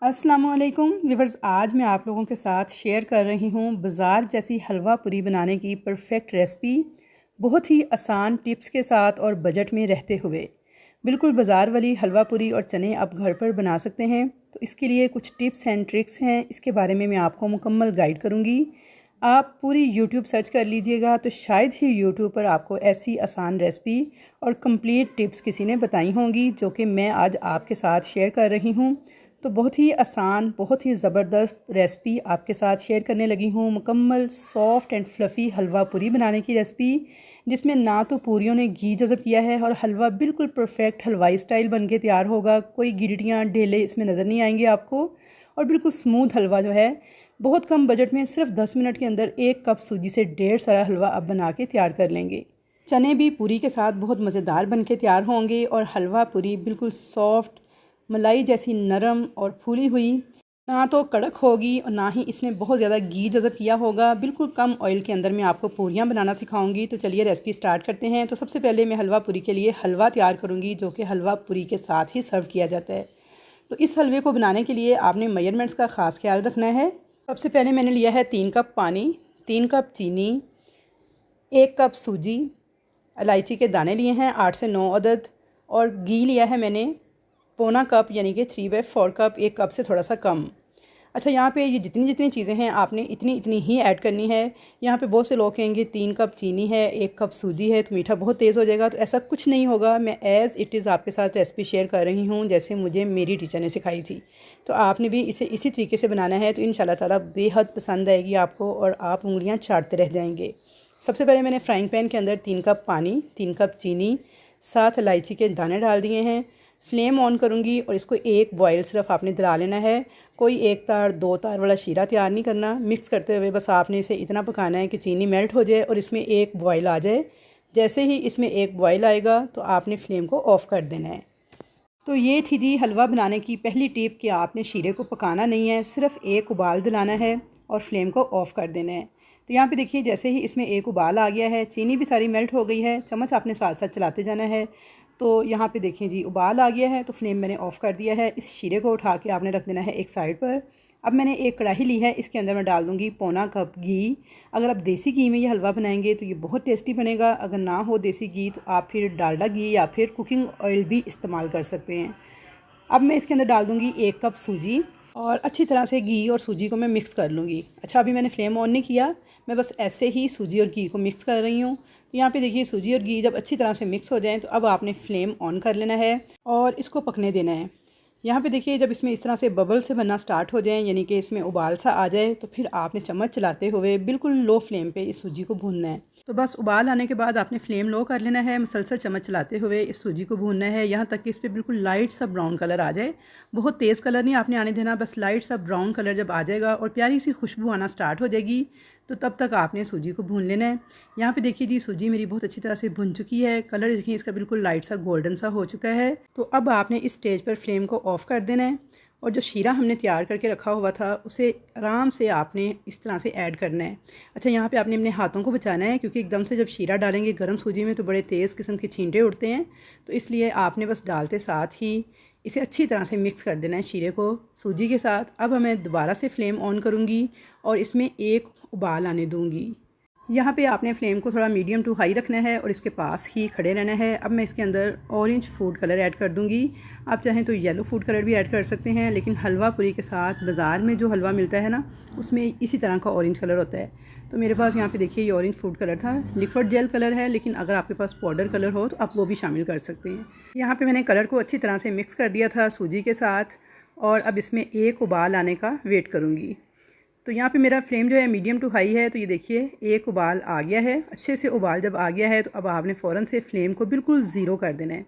अस्सलामुअलैकुम व्यूअर्स, आज मैं आप लोगों के साथ शेयर कर रही हूँ बाज़ार जैसी हलवा पूरी बनाने की परफेक्ट रेसिपी, बहुत ही आसान टिप्स के साथ और बजट में रहते हुए। बिल्कुल बाज़ार वाली हलवा पूरी और चने आप घर पर बना सकते हैं। तो इसके लिए कुछ टिप्स एंड ट्रिक्स हैं, इसके बारे में मैं आपको मुकम्मल गाइड करूँगी। आप पूरी यूट्यूब सर्च कर लीजिएगा तो शायद ही यूट्यूब पर आपको ऐसी आसान रेसिपी और कंप्लीट टिप्स किसी ने बताई होंगी जो कि मैं आज आपके साथ शेयर कर रही हूँ। तो बहुत ही आसान, बहुत ही ज़बरदस्त रेसिपी आपके साथ शेयर करने लगी हूँ। मुकम्मल सॉफ़्ट एंड फ्लफ़ी हलवा पूरी बनाने की रेसिपी, जिसमें ना तो पूरियों ने घी जज़ब किया है और हलवा बिल्कुल परफेक्ट हलवाई स्टाइल बन के तैयार होगा। कोई गिरटियाँ ढेले इसमें नज़र नहीं आएंगे आपको। और बिल्कुल स्मूथ हलवा जो है, बहुत कम बजट में सिर्फ 10 मिनट के अंदर 1 कप सूजी से ढेर सारा हलवा आप बना के तैयार कर लेंगे। चने भी पूरी के साथ बहुत मज़ेदार बन के तैयार होंगे और हलवा पूरी बिल्कुल सॉफ्ट, मलाई जैसी नरम और फूली हुई, ना तो कड़क होगी और ना ही इसमें बहुत ज़्यादा घी जज़ब किया होगा। बिल्कुल कम ऑयल के अंदर मैं आपको पूरियाँ बनाना सिखाऊंगी। तो चलिए रेसिपी स्टार्ट करते हैं। तो सबसे पहले मैं हलवा पूरी के लिए हलवा तैयार करूँगी, जो कि हलवा पूरी के साथ ही सर्व किया जाता है। तो इस हलवे को बनाने के लिए आपने मेजरमेंट्स का ख़ास ख्याल रखना है। सबसे पहले मैंने लिया है 3 कप पानी, 3 कप चीनी, 1 कप सूजी, इलायची के दाने लिए हैं 8 से 9 अदद, और घी लिया है मैंने पौना कप, यानी कि 3/4 कप, 1 कप से थोड़ा सा कम। अच्छा, यहाँ पे ये जितनी जितनी चीज़ें हैं आपने इतनी इतनी ही ऐड करनी है। यहाँ पे बहुत से लोग कहेंगे 3 कप चीनी है, 1 कप सूजी है तो मीठा बहुत तेज़ हो जाएगा। तो ऐसा कुछ नहीं होगा। मैं एज़ इट इज़ आपके साथ रेसिपी शेयर कर रही हूँ जैसे मुझे मेरी टीचर ने सिखाई थी। तो आपने भी इसे इसी तरीके से बनाना है, तो इंशाल्लाह ताला बेहद पसंद आएगी आपको और आप उंगलियाँ चाटते रह जाएंगे। सबसे पहले मैंने फ्राइंग पैन के अंदर 3 कप पानी, 3 कप चीनी, 7 इलायची के दाने डाल दिए हैं। फ्लेम ऑन करूँगी और इसको एक बॉयल सिर्फ आपने दिला लेना है। कोई 1 तार 2 तार वाला शीरा तैयार नहीं करना। मिक्स करते हुए बस आपने इसे इतना पकाना है कि चीनी मेल्ट हो जाए और इसमें एक बॉयल आ जाए। जैसे ही इसमें एक बॉयल आएगा तो आपने फ्लेम को ऑफ़ कर देना है। तो ये थी जी हलवा बनाने की पहली टिप कि आपने शीरे को पकाना नहीं है, सिर्फ एक उबाल दिलाना है और फ्लेम को ऑफ़ कर देना है। तो यहाँ पे देखिए, जैसे ही इसमें एक उबाल आ गया है, चीनी भी सारी मेल्ट हो गई है, चम्मच आपने साथ साथ चलाते जाना है। तो यहाँ पे देखिए जी, उबाल आ गया है तो फ्लेम मैंने ऑफ़ कर दिया है। इस शीरे को उठा के आपने रख देना है एक साइड पर। अब मैंने एक कढ़ाई ली है, इसके अंदर मैं डाल दूँगी पौना कप घी। अगर आप देसी घी में ये हलवा बनाएंगे तो ये बहुत टेस्टी बनेगा। अगर ना हो देसी घी तो आप फिर डालडा घी या फिर कुकिंग ऑयल भी इस्तेमाल कर सकते हैं। अब मैं इसके अंदर डाल दूँगी 1 कप सूजी और अच्छी तरह से घी और सूजी को मैं मिक्स कर लूँगी। अच्छा, अभी मैंने फ्लेम ऑन नहीं किया, मैं बस ऐसे ही सूजी और घी को मिक्स कर रही हूँ। तो यहाँ पे देखिए, सूजी और घी जब अच्छी तरह से मिक्स हो जाएं तो अब आपने फ्लेम ऑन कर लेना है और इसको पकने देना है। यहाँ पे देखिए, जब इसमें इस तरह से बबल से बनना स्टार्ट हो जाएं, यानी कि इसमें उबाल सा आ जाए, तो फिर आपने चम्मच चलाते हुए बिल्कुल लो फ्लेम पे इस सूजी को भूनना है। तो बस उबाल आने के बाद आपने फ्लेम लो कर लेना है, मुसलसल चम्मच चलाते हुए इस सूजी को भूनना है यहाँ तक कि इस पर बिल्कुल लाइट सा ब्राउन कलर आ जाए। बहुत तेज़ कलर नहीं आपने आने देना, बस लाइट सा ब्राउन कलर जब आ जाएगा और प्यारी सी खुशबू आना स्टार्ट हो जाएगी, तो तब तक आपने सूजी को भून लेना है। यहाँ पे देखिए जी, सूजी मेरी बहुत अच्छी तरह से भुन चुकी है, कलर देखिए इसका बिल्कुल लाइट सा गोल्डन सा हो चुका है। तो अब आपने इस स्टेज पर फ्लेम को ऑफ़ कर देना है और जो शीरा हमने तैयार करके रखा हुआ था उसे आराम से आपने इस तरह से ऐड करना है। अच्छा, यहाँ पे आपने अपने हाथों को बचाना है, क्योंकि एकदम से जब शीरा डालेंगे गर्म सूजी में तो बड़े तेज़ किस्म के छींटे उड़ते हैं। तो इसलिए आपने बस डालते साथ ही इसे अच्छी तरह से मिक्स कर देना है शीरे को सूजी के साथ। अब मैं दोबारा से फ्लेम ऑन करूँगी और इसमें एक उबाल आने दूँगी। यहाँ पे आपने फ्लेम को थोड़ा मीडियम टू हाई रखना है और इसके पास ही खड़े रहना है। अब मैं इसके अंदर ऑरेंज फूड कलर ऐड कर दूँगी। आप चाहें तो येलो फूड कलर भी ऐड कर सकते हैं, लेकिन हलवा पूरी के साथ बाज़ार में जो हलवा मिलता है ना, उसमें इसी तरह का ऑरेंज कलर होता है। तो मेरे पास यहाँ पे देखिए ये ऑरेंज फूड कलर था, लिक्विड जेल कलर है, लेकिन अगर आपके पास पाउडर कलर हो तो आप वो भी शामिल कर सकते हैं। यहाँ पे मैंने कलर को अच्छी तरह से मिक्स कर दिया था सूजी के साथ और अब इसमें एक उबाल आने का वेट करूँगी। तो यहाँ पे मेरा फ्लेम जो है मीडियम टू हाई है। तो ये देखिए, एक उबाल आ गया है, अच्छे से उबाल जब आ गया है तो अब आपने फ़ौरन से फ्लेम को बिल्कुल ज़ीरो कर देना है।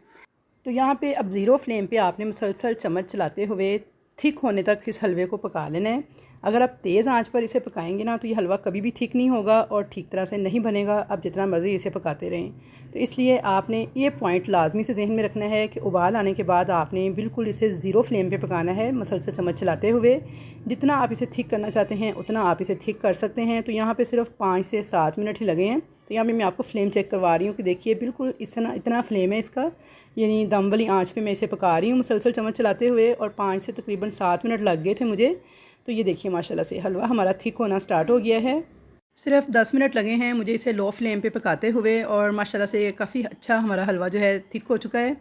तो यहाँ पे अब ज़ीरो फ्लेम पे आपने मुसलसल चम्मच चलाते हुए थिक होने तक इस हलवे को पका लेना है। अगर आप तेज़ आंच पर इसे पकाएंगे ना तो ये हलवा कभी भी थिक नहीं होगा और ठीक तरह से नहीं बनेगा, आप जितना मर्ज़ी इसे पकाते रहें। तो इसलिए आपने ये पॉइंट लाजमी से जहन में रखना है कि उबाल आने के बाद आपने बिल्कुल इसे ज़ीरो फ्लेम पे पकाना है, मुसलसल चम्मच चलाते हुए। जितना आप इसे थिक करना चाहते हैं उतना आप इसे थिक कर सकते हैं। तो यहाँ पर सिर्फ 5 से 7 मिनट ही लगे हैं तो यहाँ पे मैं आपको फ्लेम चेक करवा रही हूँ कि देखिए बिल्कुल इतना फ्लेम है इसका, यानी दम वाली आँच पे मैं इसे पका रही हूँ मुसलसल चम्मच चलाते हुए, और 5 से तकरीबन 7 मिनट लग गए थे मुझे। तो ये देखिए माशाल्लाह से हलवा हमारा थिक होना स्टार्ट हो गया है। सिर्फ 10 मिनट लगे हैं मुझे इसे लो फ्लेम पे पकाते हुए, और माशाल्लाह से काफ़ी अच्छा हमारा हलवा जो है थिक हो चुका है।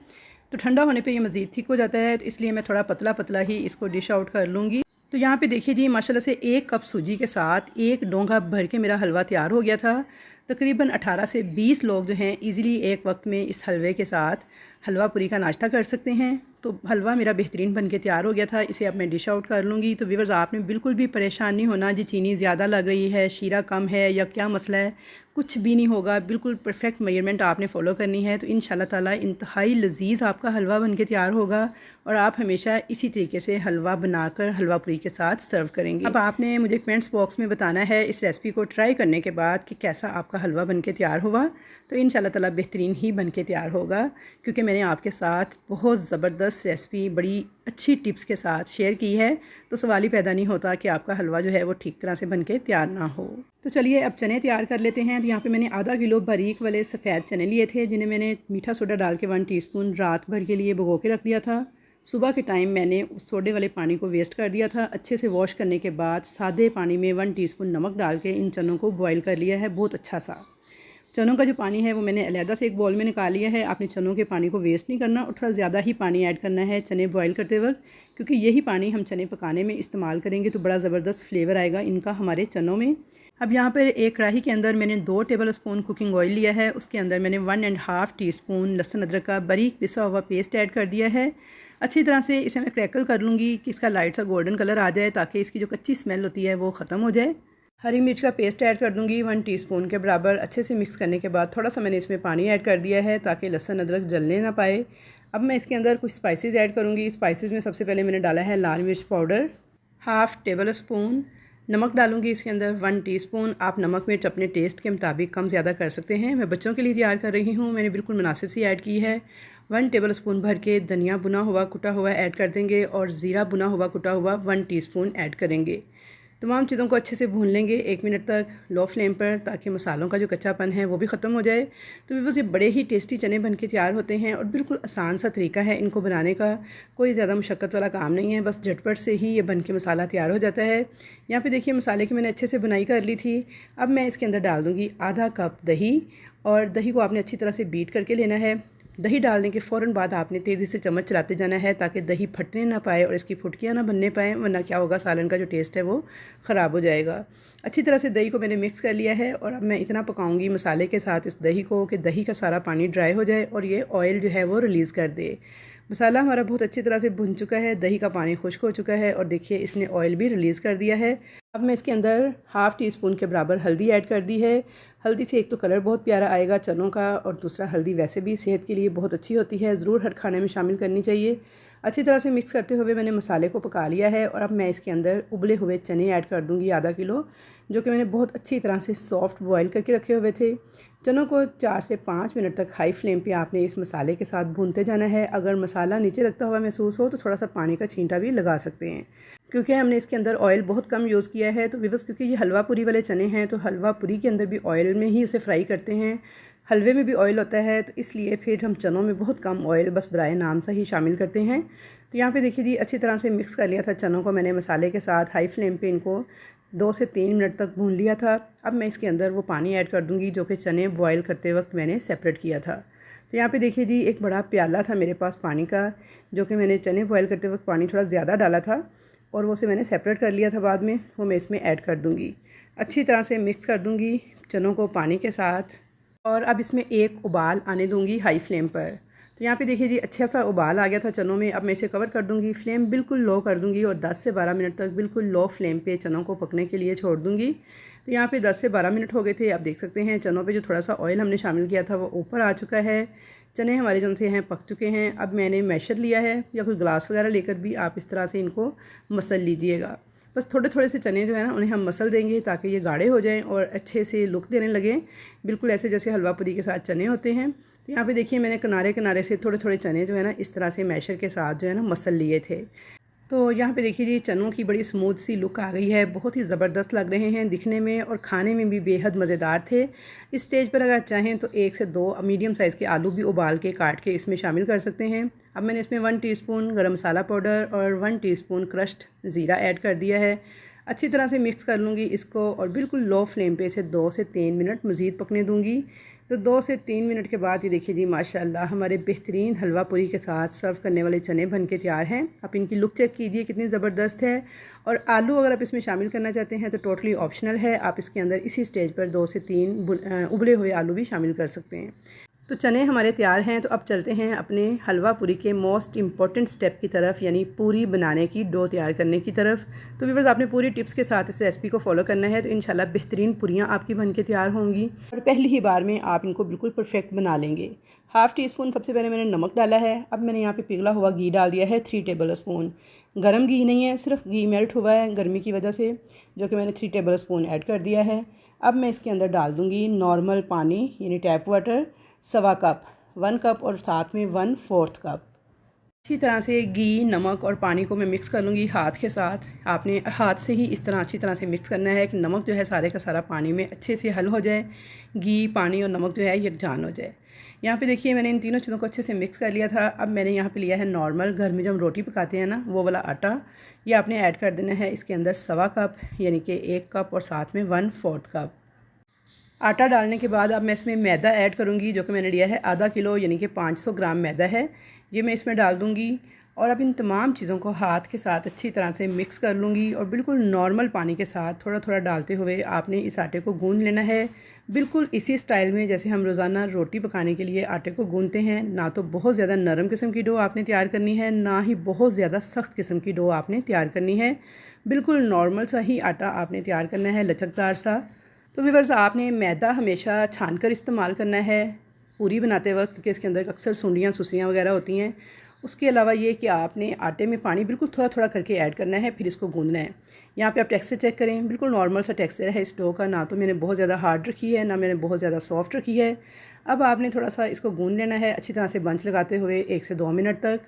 तो ठंडा होने पे ये मज़ीद थिक हो जाता है, तो इसलिए मैं थोड़ा पतला पतला ही इसको डिश आउट कर लूँगी। तो यहाँ पे देखिए जी माशाल्लाह से 1 कप सूजी के साथ 1 डोंगा भर के मेरा हलवा तैयार हो गया था। तकरीबन 18 से 20 लोग जो हैं इजीली एक वक्त में इस हलवे के साथ हलवा पूरी का नाश्ता कर सकते हैं। तो हलवा मेरा बेहतरीन बन के तैयार हो गया था, इसे अब मैं डिश आउट कर लूँगी। तो व्यूअर्स आपने बिल्कुल भी परेशान नहीं होना जी चीनी ज़्यादा लग रही है, शीरा कम है या क्या मसला है, कुछ भी नहीं होगा। बिल्कुल परफेक्ट मेजरमेंट आपने फ़ॉलो करनी है, तो इंशाल्लाह ताला इंतहाई लजीज़ आपका हलवा बन के तैयार होगा, और आप हमेशा इसी तरीके से हलवा बनाकर हलवा पूरी के साथ सर्व करेंगे। अब आपने मुझे कमेंट्स बॉक्स में बताना है इस रेसिपी को ट्राई करने के बाद कि कैसा आपका हलवा बन के तैयार हुआ। तो इंशाल्लाह ताला बेहतरीन ही बन के तैयार होगा, क्योंकि मैंने आपके साथ बहुत ज़बरदस्त रेसिपी बड़ी अच्छी टिप्स के साथ शेयर की है। तो सवाल ही पैदा नहीं होता कि आपका हलवा जो है वो ठीक तरह से बन के तैयार ना हो। तो चलिए अब चने तैयार कर लेते हैं। तो यहाँ पे मैंने आधा किलो बारीक वाले सफ़ेद चने लिए थे, जिन्हें मैंने मीठा सोडा डाल के 1 टीस्पून रात भर के लिए भिगो के रख दिया था। सुबह के टाइम मैंने उस सोडे वाले पानी को वेस्ट कर दिया था। अच्छे से वॉश करने के बाद सादे पानी में 1 टीस्पून नमक डाल के इन चनों को बॉईल कर लिया है बहुत अच्छा सा। चनों का जो पानी है वो मैंने अलहदा से एक बॉल में निकाल लिया है। आपने चनों के पानी को वेस्ट नहीं करना, और थोड़ा ज़्यादा ही पानी ऐड करना है चने बॉईल करते वक्त, क्योंकि यही पानी हम चने पकाने में इस्तेमाल करेंगे तो बड़ा ज़बरदस्त फ्लेवर आएगा इनका हमारे चनों में। अब यहाँ पर एक कढ़ाई के अंदर मैंने 2 टेबल स्पून कुकिंग ऑयल लिया है। उसके अंदर मैंने 1.5 टीस्पून लहसुन अदरक का बारीक पिसा हुआ पेस्ट ऐड कर दिया है। अच्छी तरह से इसे मैं क्रैकल कर लूँगी कि इसका लाइट सा गोल्डन कलर आ जाए, ताकि इसकी जो कच्ची स्मेल होती है वो ख़त्म हो जाए। हरी मिर्च का पेस्ट ऐड कर दूँगी 1 टीस्पून के बराबर। अच्छे से मिक्स करने के बाद थोड़ा सा मैंने इसमें पानी ऐड कर दिया है, ताकि लहसुन अदरक जलने ना पाए। अब मैं इसके अंदर कुछ स्पाइसेस ऐड करूँगी। स्पाइसेस में सबसे पहले मैंने डाला है लाल मिर्च पाउडर 1/2 टेबल स्पून, नमक डालूंगी इसके अंदर 1 टीस्पून। आप नमक मिर्च अपने टेस्ट के मुताबिक कम ज़्यादा कर सकते हैं। मैं बच्चों के लिए तैयार कर रही हूँ, मैंने बिल्कुल मुनासिब सी ऐड की है। 1 टेबल स्पून भर के धनिया बुना हुआ कुटा हुआ ऐड कर देंगे, और ज़ीरा बुना हुआ कुटा हुआ 1 टीस्पून ऐड करेंगे। तमाम चीज़ों को अच्छे से भून लेंगे 1 मिनट तक लो फ्लेम पर, ताकि मसालों का जो कच्चापन है वो भी ख़त्म हो जाए। तो व्यूअर्स ये बड़े ही टेस्टी चने बन के तैयार होते हैं, और बिल्कुल आसान सा तरीका है इनको बनाने का। कोई ज़्यादा मुशक्क़त वाला काम नहीं है, बस झटपट से ही ये बन के मसाला तैयार हो जाता है। यहाँ पे देखिए मसाले की मैंने अच्छे से बुनाई कर ली थी। अब मैं इसके अंदर डाल दूँगी आधा कप दही, और दही को आपने अच्छी तरह से बीट करके लेना है। दही डालने के फ़ौरन बाद आपने तेज़ी से चम्मच चलाते जाना है, ताकि दही फटने ना पाए और इसकी फुटकियाँ ना बनने पाएँ, वरना क्या होगा सालन का जो टेस्ट है वो ख़राब हो जाएगा। अच्छी तरह से दही को मैंने मिक्स कर लिया है, और अब मैं इतना पकाऊंगी मसाले के साथ इस दही को कि दही का सारा पानी ड्राई हो जाए और ये ऑयल जो है वो रिलीज़ कर दे। मसाला हमारा बहुत अच्छी तरह से भुन चुका है, दही का पानी खुश्क हो चुका है, और देखिए इसने ऑयल भी रिलीज़ कर दिया है। अब मैं इसके अंदर 1/2 टीस्पून के बराबर हल्दी ऐड कर दी है। हल्दी से एक तो कलर बहुत प्यारा आएगा चनों का, और दूसरा हल्दी वैसे भी सेहत के लिए बहुत अच्छी होती है, ज़रूर हर खाने में शामिल करनी चाहिए। अच्छी तरह से मिक्स करते हुए मैंने मसाले को पका लिया है, और अब मैं इसके अंदर उबले हुए चने ऐड कर दूँगी आधा किलो, जो कि मैंने बहुत अच्छी तरह से सॉफ्ट बॉयल करके रखे हुए थे। चनों को 4 से 5 मिनट तक हाई फ्लेम पे आपने इस मसाले के साथ भूनते जाना है। अगर मसाला नीचे लगता हुआ महसूस हो तो थोड़ा सा पानी का छींटा भी लगा सकते हैं, क्योंकि हमने इसके अंदर ऑयल बहुत कम यूज़ किया है। तो व्यूअर्स क्योंकि ये हलवा पूरी वाले चने हैं, तो हलवा पूरी के अंदर भी ऑयल में ही उसे फ्राई करते हैं। हलवे में भी ऑयल होता है, तो इसलिए फिर हम चनों में बहुत कम ऑयल बस बराए नाम से ही शामिल करते हैं। तो यहाँ पे देखिए जी अच्छी तरह से मिक्स कर लिया था चनों को मैंने मसाले के साथ। हाई फ्लेम पे इनको 2 से 3 मिनट तक भून लिया था। अब मैं इसके अंदर वो पानी ऐड कर दूँगी जो कि चने बॉयल करते वक्त मैंने सेपरेट किया था। तो यहाँ पे देखिए जी एक बड़ा प्याला था मेरे पास पानी का, जो कि मैंने चने बॉयल करते वक्त पानी थोड़ा ज़्यादा डाला था, और वो से मैंने सेपरेट कर लिया था बाद में। वो मैं इसमें ऐड कर दूँगी, अच्छी तरह से मिक्स कर दूँगी चनों को पानी के साथ, और अब इसमें एक उबाल आने दूँगी हाई फ्लेम पर। तो यहाँ पे देखिए जी अच्छा सा उबाल आ गया था चनों में। अब मैं इसे कवर कर दूँगी, फ्लेम बिल्कुल लो कर दूँगी, और 10 से 12 मिनट तक बिल्कुल लो फ्लेम पे चनों को पकने के लिए छोड़ दूँगी। तो यहाँ पे 10 से 12 मिनट हो गए थे। आप देख सकते हैं चनों पे जो थोड़ा सा ऑयल हमने शामिल किया था वो ऊपर आ चुका है। चने हमारे जो से हैं पक चुके हैं। अब मैंने मैशर लिया है, या कोई ग्लास वगैरह लेकर भी आप इस तरह से इनको मसल लीजिएगा। बस थोड़े थोड़े से चने जो है ना उन्हें हम मसल देंगे, ताकि ये गाढ़े हो जाएं और अच्छे से लुक देने लगें, बिल्कुल ऐसे जैसे हलवा पूरी के साथ चने होते हैं। तो यहाँ पे देखिए मैंने किनारे किनारे से थोड़े थोड़े चने जो है ना इस तरह से मैशर के साथ जो है ना मसल लिए थे। तो यहाँ पे देखिए जी चनों की बड़ी स्मूथ सी लुक आ गई है, बहुत ही ज़बरदस्त लग रहे हैं दिखने में और खाने में भी बेहद मज़ेदार थे। इस स्टेज पर अगर आप चाहें तो 1 से 2 मीडियम साइज़ के आलू भी उबाल के काट के इसमें शामिल कर सकते हैं। अब मैंने इसमें 1 टीस्पून गरम मसाला पाउडर और 1 टीस्पून क्रश्ड ज़ीरा ऐड कर दिया है। अच्छी तरह से मिक्स कर लूँगी इसको और बिल्कुल लो फ्लेम पे इसे 2 से 3 मिनट मज़ीद पकने दूँगी। तो 2 से 3 मिनट के बाद ये देखिए जी माशाल्लाह हमारे बेहतरीन हलवा पूरी के साथ सर्व करने वाले चने बन के तैयार हैं। आप इनकी लुक चेक कीजिए कितनी ज़बरदस्त है। और आलू अगर आप इसमें शामिल करना चाहते हैं तो टोटली ऑप्शनल है, आप इसके अंदर इसी स्टेज पर 2 से 3 उबले हुए आलू भी शामिल कर सकते हैं। तो चने हमारे तैयार हैं, तो अब चलते हैं अपने हलवा पूरी के मोस्ट इम्पॉर्टेंट स्टेप की तरफ, यानी पूरी बनाने की डो तैयार करने की तरफ। तो व्यूअर्स आपने पूरी टिप्स के साथ इस रेसिपी को फॉलो करना है तो इंशाल्लाह बेहतरीन पूरियाँ आपकी बन के तैयार होंगी और पहली ही बार में आप इनको बिल्कुल परफेक्ट बना लेंगे। हाफ़ टी स्पून सबसे पहले मैंने नमक डाला है। अब मैंने यहाँ पे पिघला हुआ घी डाल दिया है 3 टेबल स्पून। गर्म घी नहीं है, सिर्फ घी मेल्ट हुआ है गर्मी की वजह से, जो कि मैंने 3 टेबल स्पून ऐड कर दिया है। अब मैं इसके अंदर डाल दूँगी नॉर्मल पानी यानी टैप वाटर 1.25 कप, 1 कप और साथ में 1/4 कप। अच्छी तरह से घी, नमक और पानी को मैं मिक्स कर लूँगी हाथ के साथ। आपने हाथ से ही इस तरह अच्छी तरह से मिक्स करना है कि नमक जो है सारे का सारा पानी में अच्छे से हल हो जाए, घी, पानी और नमक जो है यकजान हो जाए। यहाँ पे देखिए मैंने इन तीनों चीज़ों को अच्छे से मिक्स कर लिया था। अब मैंने यहाँ पे लिया है नॉर्मल घर में जो हम रोटी पकाते हैं ना वो वाला आटा, ये आपने ऐड कर देना है इसके अंदर 1.25 कप यानी कि 1 कप और साथ में 1/4 कप। आटा डालने के बाद अब मैं इसमें मैदा ऐड करूँगी, जो कि मैंने लिया है आधा किलो यानी कि 500 ग्राम मैदा है, ये मैं इसमें डाल दूँगी। और अब इन तमाम चीज़ों को हाथ के साथ अच्छी तरह से मिक्स कर लूँगी और बिल्कुल नॉर्मल पानी के साथ थोड़ा थोड़ा डालते हुए आपने इस आटे को गूँध लेना है, बिल्कुल इसी स्टाइल में जैसे हम रोज़ाना रोटी पकाने के लिए आटे को गूँधते हैं। ना तो बहुत ज़्यादा नरम किस्म की डो आपने तैयार करनी है, ना ही बहुत ज़्यादा सख्त किस्म की डो आपने तैयार करनी है, बिल्कुल नॉर्मल सा ही आटा आपने तैयार करना है, लचकदार सा। तो व्यूअर्स आपने मैदा हमेशा छानकर इस्तेमाल करना है पूरी बनाते वक्त, क्योंकि इसके अंदर अक्सर सुंडियाँ सुसरियाँ वगैरह होती हैं। उसके अलावा ये कि आपने आटे में पानी बिल्कुल थोड़ा थोड़ा करके ऐड करना है, फिर इसको गूंदना है। यहाँ पे आप टेक्सचर चेक करें, बिल्कुल नॉर्मल सा टेक्सचर है इस डो का, ना तो मैंने बहुत ज़्यादा हार्ड रखी है ना मैंने बहुत ज़्यादा सॉफ्ट रखी है। अब आपने थोड़ा सा इसको गूंद लेना है अच्छी तरह से बंच लगाते हुए 1 से 2 मिनट तक।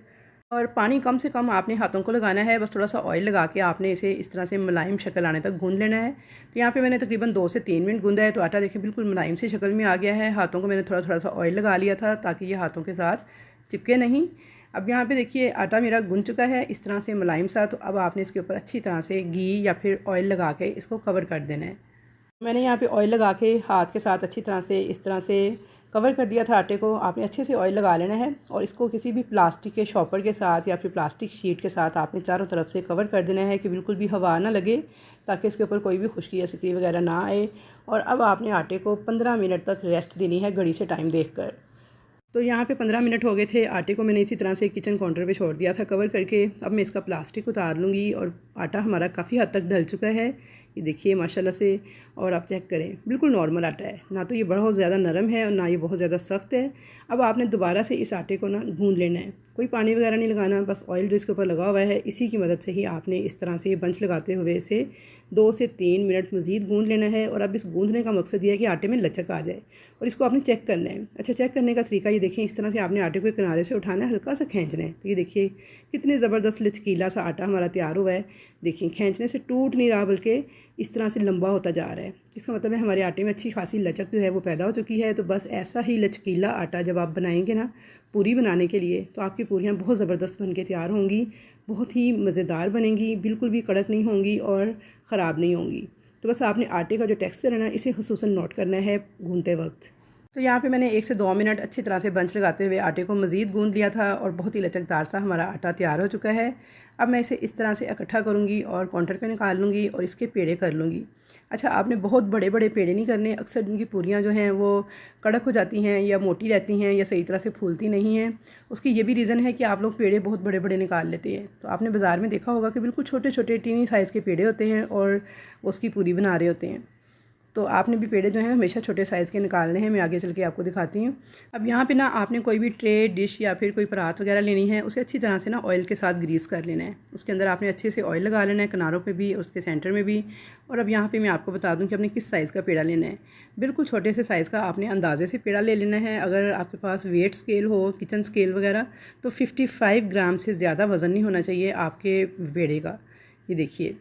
और पानी कम से कम आपने हाथों को लगाना है, बस थोड़ा सा ऑयल लगा के आपने इसे इस तरह से मुलायम शक्ल आने तक गूंद लेना है। तो यहाँ पे मैंने तकरीबन 2 से 3 मिनट गूंदा है, तो आटा देखिए बिल्कुल मुलायम सी शक्ल में आ गया है। हाथों को मैंने थोड़ा थोड़ा सा ऑयल लगा लिया था ताकि ये हाथों के साथ चिपके नहीं। अब यहाँ पे देखिए आटा मेरा गूंद चुका है इस तरह से मुलायम सा। तो अब आपने इसके ऊपर अच्छी तरह से घी या फिर ऑयल लगा के इसको कवर कर देना है। मैंने यहाँ पे ऑयल लगा के हाथ के साथ अच्छी तरह से इस तरह से कवर कर दिया था आटे को। आपने अच्छे से ऑयल लगा लेना है और इसको किसी भी प्लास्टिक के शॉपर के साथ या फिर प्लास्टिक शीट के साथ आपने चारों तरफ से कवर कर देना है कि बिल्कुल भी हवा ना लगे, ताकि इसके ऊपर कोई भी खुश्की या सिकरी वगैरह ना आए। और अब आपने आटे को 15 मिनट तक रेस्ट देनी है घड़ी से टाइम देखकर। तो यहाँ पे 15 मिनट हो गए थे, आटे को मैंने इसी तरह से किचन काउंटर पे छोड़ दिया था कवर करके। अब मैं इसका प्लास्टिक उतार लूँगी और आटा हमारा काफ़ी हद तक ढल चुका है, ये देखिए माशाल्लाह से। और आप चेक करें बिल्कुल नॉर्मल आटा है, ना तो ये बहुत ज़्यादा नरम है और ना ये बहुत ज़्यादा सख्त है। अब आपने दोबारा से इस आटे को ना गूंद लेना है, कोई पानी वगैरह नहीं लगाना, बस ऑयल जो इसके ऊपर लगा हुआ है इसी की मदद से ही आपने इस तरह से ये बंच लगाते हुए इसे 2 से 3 मिनट मज़ीद गूंद लेना है। और अब इस गूंदने का मकसद ये है कि आटे में लचक आ जाए और इसको आपने चेक करना है। अच्छा, चेक करने का तरीका ये देखिए, इस तरह से आपने आटे को किनारे से उठाना है, हल्का सा खींचना है। तो ये देखिए कितने ज़बरदस्त लचकीला सा आटा हमारा तैयार हुआ है। देखिए खींचने से टूट नहीं रहा बल्कि इस तरह से लंबा होता जा रहा है। इसका मतलब है हमारे आटे में अच्छी खासी लचक जो है वो पैदा हो चुकी है। तो बस ऐसा ही लचकीला आटा जब आप बनाएंगे ना पूरी बनाने के लिए, तो आपकी पूरियाँ बहुत ज़बरदस्त बन के तैयार होंगी, बहुत ही मज़ेदार बनेंगी, बिल्कुल भी कड़क नहीं होंगी और ख़राब नहीं होंगी। तो बस आपने आटे का जो टेक्सचर है ना इसे खुसूसन नोट करना है गूंदते वक्त। तो यहाँ पे मैंने 1 से 2 मिनट अच्छी तरह से बंच लगाते हुए आटे को मज़ीद गूंद लिया था और बहुत ही लचकदार सा हमारा आटा तैयार हो चुका है। अब मैं इसे इस तरह से इकट्ठा करूँगी और काउंटर पे निकाल लूँगी और इसके पेड़े कर लूँगी। अच्छा, आपने बहुत बड़े बड़े पेड़े नहीं करने, अक्सर जिनकी पूरियाँ जो हैं वो कड़क हो जाती हैं या मोटी रहती हैं या सही तरह से फूलती नहीं हैं। उसकी ये भी रीज़न है कि आप लोग पेड़े बहुत बड़े बड़े निकाल लेते हैं। तो आपने बाज़ार में देखा होगा कि बिल्कुल छोटे छोटे टीनी साइज़ के पेड़े होते हैं और उसकी पूरी बना रहे होते हैं। तो आपने भी पेड़े जो हैं हमेशा छोटे साइज़ के निकालने हैं। मैं आगे चल के आपको दिखाती हूँ। अब यहाँ पे ना आपने कोई भी ट्रे, डिश या फिर कोई परात वगैरह लेनी है, उसे अच्छी तरह से ना ऑयल के साथ ग्रीस कर लेना है। उसके अंदर आपने अच्छे से ऑयल लगा लेना है, किनारों पे भी, उसके सेंटर में भी। और अब यहाँ पे मैं आपको बता दूँ कि आपने किस साइज़ का पेड़ा लेना है। बिल्कुल छोटे से साइज़ का आपने अंदाजे से पेड़ा ले लेना है। अगर आपके पास वेट स्केल हो, किचन स्केल वगैरह, तो 55 ग्राम से ज़्यादा वज़न नहीं होना चाहिए आपके पेड़े का। ये देखिए,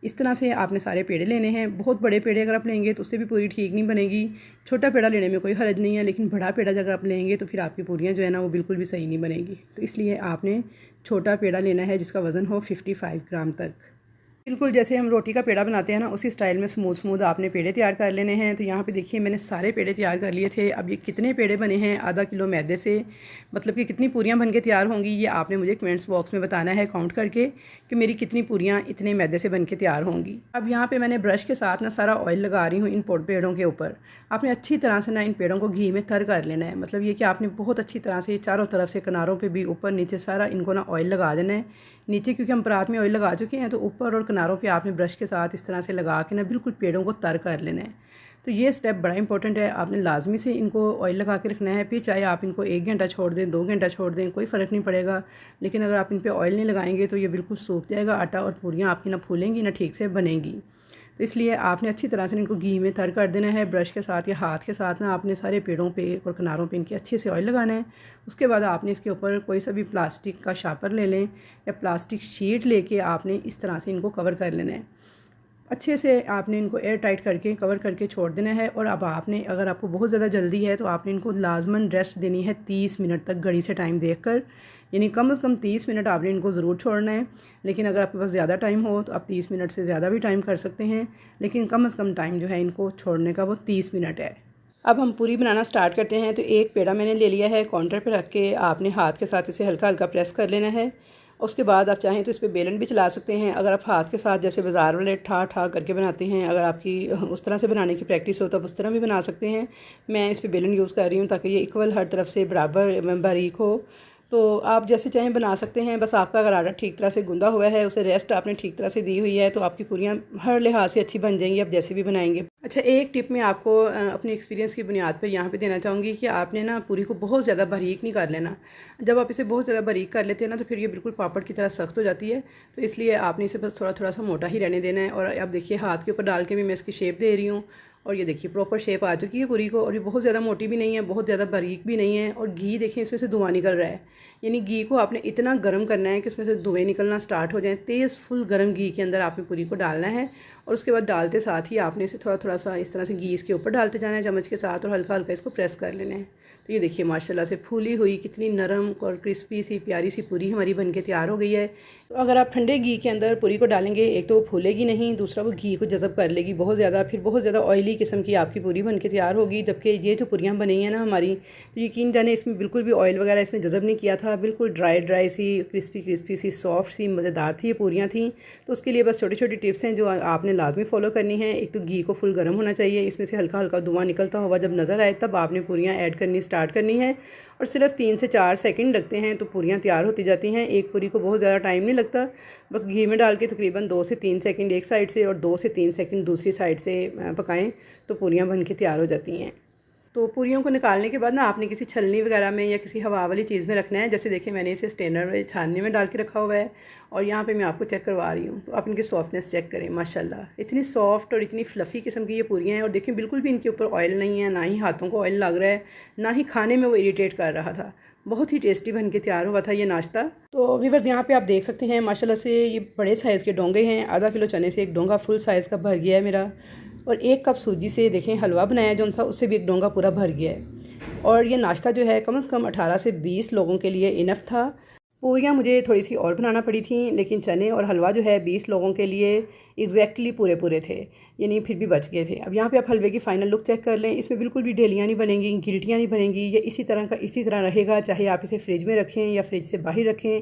इस तरह से आपने सारे पेड़े लेने हैं। बहुत बड़े पेड़े अगर आप लेंगे तो उससे भी पूरी ठीक नहीं बनेगी। छोटा पेड़ा लेने में कोई हर्ज नहीं है, लेकिन बड़ा पेड़ा अगर आप लेंगे तो फिर आपकी पूरियाँ जो है ना वो बिल्कुल भी सही नहीं बनेगी। तो इसलिए आपने छोटा पेड़ा लेना है जिसका वज़न हो 55 ग्राम तक। बिल्कुल जैसे हम रोटी का पेड़ा बनाते हैं ना, उसी स्टाइल में स्मूथ स्मूथ आपने पेड़े तैयार कर लेने हैं। तो यहाँ पे देखिए मैंने सारे पेड़े तैयार कर लिए थे। अब ये कितने पेड़े बने हैं आधा किलो मैदे से, मतलब कि कितनी पूरियाँ बन के तैयार होंगी, ये आपने मुझे कमेंट्स बॉक्स में बताना है काउंट करके कि मेरी कितनी पूरियाँ इतने मैदे से बन के तैयार होंगी। अब यहाँ पर मैंने ब्रश के साथ ना सारा ऑयल लगा रही हूँ इन पेड़ों के ऊपर। आपने अच्छी तरह से ना इन पेड़ों को घी में तर कर लेना है। मतलब ये कि आपने बहुत अच्छी तरह से चारों तरफ से, किनारों पे भी, ऊपर नीचे सारा इनको ना ऑयल लगा देना है। नीचे क्योंकि हम परात में ऑयल लगा चुके हैं, तो ऊपर और किनारों पे आपने ब्रश के साथ इस तरह से लगा के ना बिल्कुल पेड़ों को तर कर लेना है। तो ये स्टेप बड़ा इंपॉर्टेंट है। आपने लाजमी से इनको ऑयल लगा के रखना है। फिर चाहे आप इनको 1 घंटा छोड़ दें, 2 घंटा छोड़ दें, कोई फ़र्क नहीं पड़ेगा। लेकिन अगर आप इन पर ऑयल नहीं लगाएंगे तो ये बिल्कुल सूख जाएगा आटा, और पूरियाँ आपकी ना फूलेंगी ना ठीक से बनेंगी। तो इसलिए आपने अच्छी तरह से इनको घी में तर कर देना है। ब्रश के साथ या हाथ के साथ ना आपने सारे पेड़ों पे और किनारों पे इनके अच्छे से ऑयल लगाना है। उसके बाद आपने इसके ऊपर कोई सा भी प्लास्टिक का शापर ले लें या प्लास्टिक शीट लेके आपने इस तरह से इनको कवर कर लेना है। अच्छे से आपने इनको एयर टाइट करके कवर करके छोड़ देना है। और अब आपने, अगर आपको बहुत ज़्यादा जल्दी है तो आपने इनको लाजमन रेस्ट देनी है 30 मिनट तक, घड़ी से टाइम देखकर। यानी कम से कम 30 मिनट आपने इनको ज़रूर छोड़ना है। लेकिन अगर आपके पास ज़्यादा टाइम हो तो आप 30 मिनट से ज़्यादा भी टाइम कर सकते हैं, लेकिन कम से कम टाइम जो है इनको छोड़ने का वो 30 मिनट है। अब हम पूरी बनाना स्टार्ट करते हैं। तो एक पेड़ा मैंने ले लिया है, काउंटर पर रख के आपने हाथ के साथ इसे हल्का हल्का प्रेस कर लेना है। उसके बाद आप चाहें तो इस पर बेलन भी चला सकते हैं। अगर आप हाथ के साथ जैसे बाज़ार वाले ठा ठा करके बनाते हैं, अगर आपकी उस तरह से बनाने की प्रैक्टिस हो तो आप उस तरह भी बना सकते हैं। मैं इस पर बेलन यूज़ कर रही हूँ ताकि ये इक्वल हर तरफ से बराबर बारीक हो। तो आप जैसे चाहें बना सकते हैं। बस आपका अगर आटा ठीक तरह से गूंदा हुआ है, उसे रेस्ट आपने ठीक तरह से दी हुई है, तो आपकी पूरियाँ हर लिहाज से अच्छी बन जाएंगी, आप जैसे भी बनाएंगे। अच्छा, एक टिप मैं आपको अपने एक्सपीरियंस की बुनियाद पर यहाँ पे देना चाहूँगी कि आपने ना पूरी को बहुत ज़्यादा बारीक नहीं कर लेना। जब आप इसे बहुत ज़्यादा बारीक कर लेते हैं ना, तो फिर ये बिल्कुल पापड़ की तरह सख्त हो जाती है। तो इसलिए आपने इसे बस थोड़ा थोड़ा सा मोटा ही रहने देना है। और अब देखिए हाथ के ऊपर डाल के भी मैं इसकी शेप दे रही हूँ, और ये देखिए प्रॉपर शेप आ चुकी है पूरी को। और ये बहुत ज़्यादा मोटी भी नहीं है, बहुत ज़्यादा बारीक भी नहीं है। और घी देखिए इसमें से धुआं निकल रहा है। यानी घी को आपने इतना गर्म करना है कि उसमें से धुएँ निकलना स्टार्ट हो जाए। तेज़ फुल गर्म घी के अंदर आपने पूरी को डालना है। और उसके बाद डालते साथ ही आपने इसे थोड़ा थोड़ा सा इस तरह से घी इसके ऊपर डालते जाना है चम्मच के साथ, और हल्का हल्का इसको प्रेस कर लेना है। तो ये देखिए माशाल्लाह से फूली हुई कितनी नरम और क्रिस्पी सी प्यारी सी पूरी हमारी बनके तैयार हो गई है। तो अगर आप ठंडे घी के अंदर पूरी को डालेंगे, एक तो वो फूलेगी नहीं, दूसरा वो घी को जज़ब कर लेगी बहुत ज़्यादा, फिर बहुत ज़्यादा ऑयली किस्म की आपकी पूरी बनके तैयार होगी। जबकि ये जो पूरियाँ बनी हैं ना हमारी, तो यकीन जाने इसमें बिल्कुल भी ऑयल वगैरह इसमें जज़ब नहीं किया था। बिल्कुल ड्राई ड्राई सी, क्रिस्पी क्रिस्पी सी, सॉफ्ट सी, मज़ेदार थी ये पूरियाँ थी। तो उसके लिए बस छोटी छोटी टिप्स हैं जो आपने लाजमी फॉलो करनी है। एक तो घी को फुल गर्म होना चाहिए, इसमें से हल्का हल्का धुआं निकलता हुआ जब नज़र आए तब आपने पूरियाँ ऐड करनी स्टार्ट करनी है। और सिर्फ 3 से 4 सेकंड लगते हैं तो पूरियाँ तैयार होती जाती हैं। एक पूरी को बहुत ज़्यादा टाइम नहीं लगता, बस घी में डाल के तकरीबन 2 से 3 सेकंड एक साइड से और 2 से 3 सेकंड दूसरी साइड से पकाएं तो पूरियाँ बन के तैयार हो जाती हैं। तो पूरियों को निकालने के बाद ना आपने किसी छलनी वगैरह में या किसी हवा वाली चीज़ में रखना है। जैसे देखिए मैंने इसे स्टेनर में, छानने में डाल के रखा हुआ है, और यहाँ पे मैं आपको चेक करवा रही हूँ। तो आप इनकी सॉफ्टनेस चेक करें, माशाल्लाह इतनी सॉफ्ट और इतनी फ्लफ़ी किस्म की ये पूरियाँ हैं। और देखिए बिल्कुल भी इनके ऊपर ऑयल नहीं है, ना ही हाथों को ऑयल लग रहा है, ना ही खाने में वो इरिटेट कर रहा था। बहुत ही टेस्टी बन के तैयार हुआ था ये नाश्ता। तो व्यूअर्स यहाँ पे आप देख सकते हैं माशाल्लाह से ये बड़े साइज़ के डोंगे हैं। आधा किलो चने से एक डोंगा फुल साइज़ का भर गया है मेरा। और 1 कप सूजी से देखें हलवा बनाया जो सा, उससे भी एक डोंगा पूरा भर गया है। और ये नाश्ता जो है कम से कम 18 से 20 लोगों के लिए इनफ था। पूरियाँ मुझे थोड़ी सी और बनाना पड़ी थी, लेकिन चने और हलवा जो है 20 लोगों के लिए एग्जैक्टली पूरे पूरे थे, यानी फिर भी बच गए थे। अब यहाँ पे आप हलवे की फ़ाइनल लुक चेक कर लें। इसमें बिल्कुल भी ढेलियाँ नहीं बनेंगी, गिल्टियाँ नहीं बनेंगी। ये इसी तरह का इसी तरह रहेगा, चाहे आप इसे फ्रिज में रखें या फ्रिज से बाहर रखें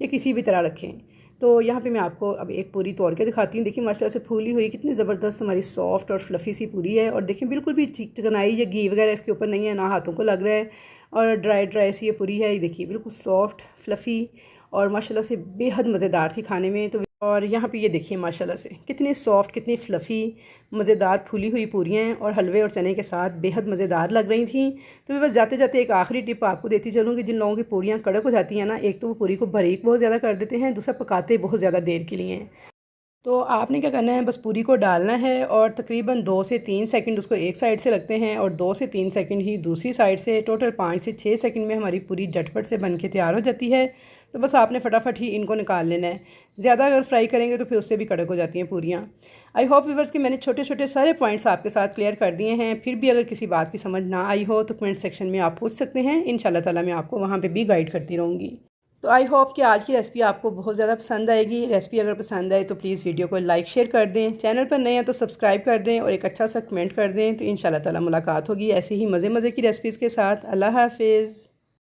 या किसी भी तरह रखें। तो यहाँ पे मैं आपको अब एक पूरी तोड़ के दिखाती हूँ। देखिए माशाल्लाह से फूली हुई कितनी ज़बरदस्त हमारी सॉफ्ट और फ्लफ़ी सी पूरी है। और देखिए बिल्कुल भी चिकनाई या घी वगैरह इसके ऊपर नहीं है, ना हाथों को लग रहा है, और ड्राई ड्राई सी ये पूरी है। ये देखिए बिल्कुल सॉफ्ट फ्लफ़ी और माशाल्लाह से बेहद मज़ेदार थी खाने में। तो और यहाँ पे ये देखिए माशाल्लाह से कितनी सॉफ्ट, कितनी फ़्लफ़ी, मज़ेदार फूली हुई पूरियाँ हैं और हलवे और चने के साथ बेहद मज़ेदार लग रही थी। तो बस जाते जाते एक आखिरी टिप आपको देती चलूँगी। जिन लोगों की पूरियाँ कड़क हो जाती हैं ना, एक तो वो पूरी को बारीक बहुत ज़्यादा कर देते हैं, दूसरा पकाते बहुत ज़्यादा देर के लिए हैं। तो आपने क्या करना है, बस पूरी को डालना है और तकरीबन 2 से 3 सेकंड उसको एक साइड से लगते हैं और 2 से 3 सेकंड ही दूसरी साइड से। टोटल 5 से 6 सेकंड में हमारी पूरी झटपट से बन के तैयार हो जाती है। तो बस आपने फटाफट ही इनको निकाल लेना है। ज़्यादा अगर फ्राई करेंगे तो फिर उससे भी कड़क हो जाती हैं पूरियाँ। आई होप व्यूअर्स कि मैंने छोटे छोटे सारे पॉइंट्स आपके साथ क्लियर कर दिए हैं। फिर भी अगर किसी बात की समझ ना आई हो तो कमेंट सेक्शन में आप पूछ सकते हैं। इंशाल्लाह ताला मैं आपको वहाँ पे भी गाइड करती रहूँगी। तो आई होप कि आज की रेसिपी आपको बहुत ज़्यादा पसंद आएगी। रेसिपी अगर पसंद आए तो प्लीज़ वीडियो को लाइक शेयर कर दें। चैनल पर नए हैं तो सब्सक्राइब कर दें और एक अच्छा सा कमेंट कर दें। तो इंशाल्लाह ताला मुलाकात होगी ऐसे ही मज़े मज़े की रेसिपीज़ के साथ। अल्लाह हाफिज़।